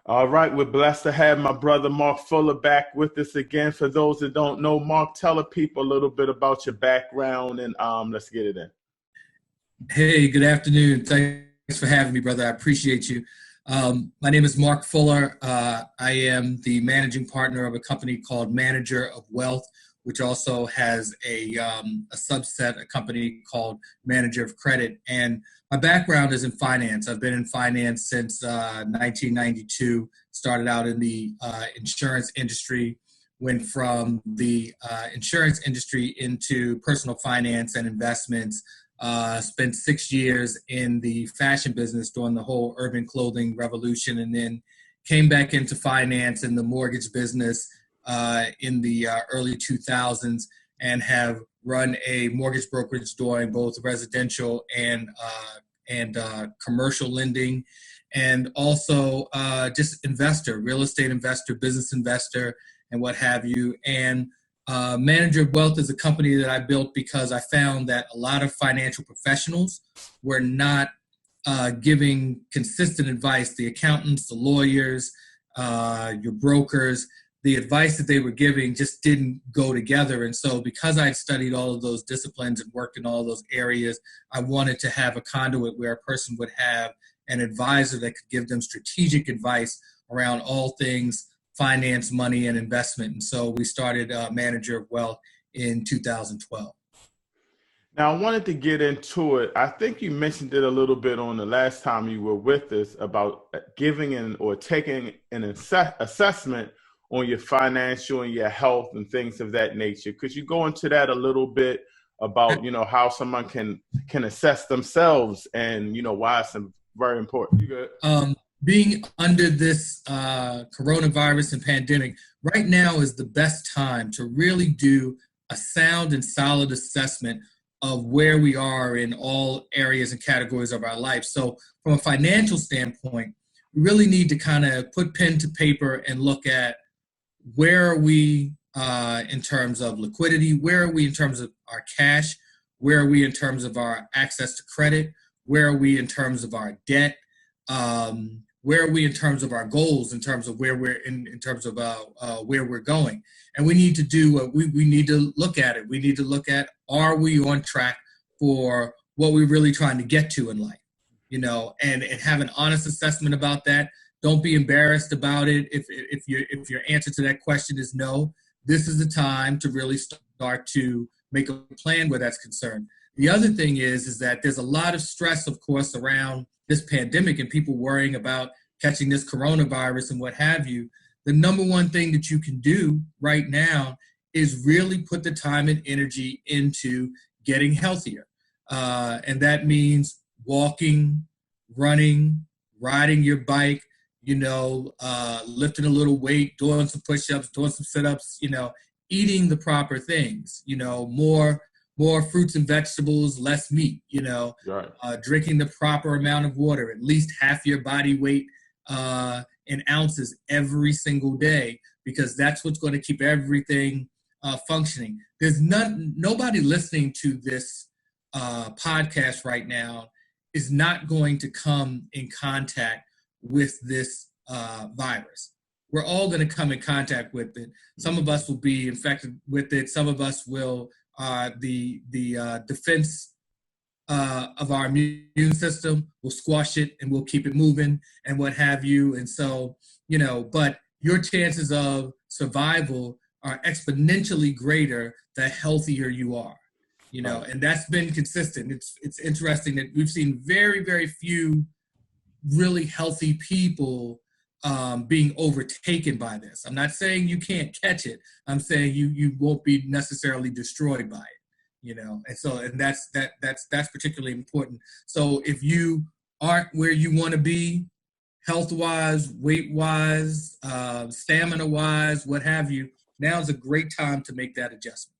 All right, we're blessed to have my brother Mark Fuller back with us again. For those that don't know, Mark, tell the people a little bit about your background and let's get it in. Hey, good afternoon. Thanks for having me, brother. I appreciate you. My name is Mark Fuller. I am the managing partner of a company called Manager of Wealth, which also has a subset, a company called Manager of Credit. And my background is in finance. I've been in finance since 1992, started out in the insurance industry, went from the insurance industry into personal finance and investments, spent 6 years in the fashion business during the whole urban clothing revolution, and then came back into finance and the mortgage business in the early 2000s, and have run a mortgage brokerage doing both residential and commercial lending, and also just investor, real estate investor, business investor, and what have you. And Manager of Wealth is a company that I built because I found that a lot of financial professionals were not giving consistent advice. The accountants, the lawyers, your brokers, the advice that they were giving just didn't go together. And so because I had studied all of those disciplines and worked in all of those areas, I wanted to have a conduit where a person would have an advisor that could give them strategic advice around all things finance, money, and investment. And so we started Manager of Wealth in 2012. Now, I wanted to get into it. I think you mentioned it a little bit on the last time you were with us about giving or taking an assessment on your financial and your health and things of that nature. Could you go into that a little bit about, how someone can assess themselves and, why it's very important? You good? Being under this coronavirus and pandemic, right now is the best time to really do a sound and solid assessment of where we are in all areas and categories of our life. So from a financial standpoint, we really need to kind of put pen to paper and look at where are we in terms of liquidity, where are we in terms of our cash, where are we in terms of our access to credit, where are we in terms of our debt, where are we in terms of our goals, in terms of where we're in terms of where we're going. And we need to do what we need to look at it. We need to look at, are we on track for what we're really trying to get to in life, and have an honest assessment about that. Don't be embarrassed about it. If your answer to that question is no, this is the time to really start to make a plan where that's concerned. The other thing is that there's a lot of stress, of course, around this pandemic and people worrying about catching this coronavirus and what have you. The number one thing that you can do right now is really put the time and energy into getting healthier. And that means walking, running, riding your bike, lifting a little weight, doing some push-ups, doing some sit-ups, eating the proper things, more fruits and vegetables, less meat, Right. Drinking the proper amount of water, at least half your body weight in ounces every single day, because that's what's going to keep everything functioning. There's nobody listening to this podcast right now is not going to come in contact with this virus. We're all going to come in contact with it. Some of us will be infected with it. Some of us will, the defense of our immune system will squash it and we'll keep it moving and what have you. And so, but your chances of survival are exponentially greater the healthier you are, and that's been consistent. It's interesting that we've seen very, very few really healthy people being overtaken by this. I'm not saying you can't catch it. I'm saying you won't be necessarily destroyed by it, and that's particularly important. So if you aren't where you want to be, health-wise, weight-wise, stamina-wise, what have you, now is a great time to make that adjustment.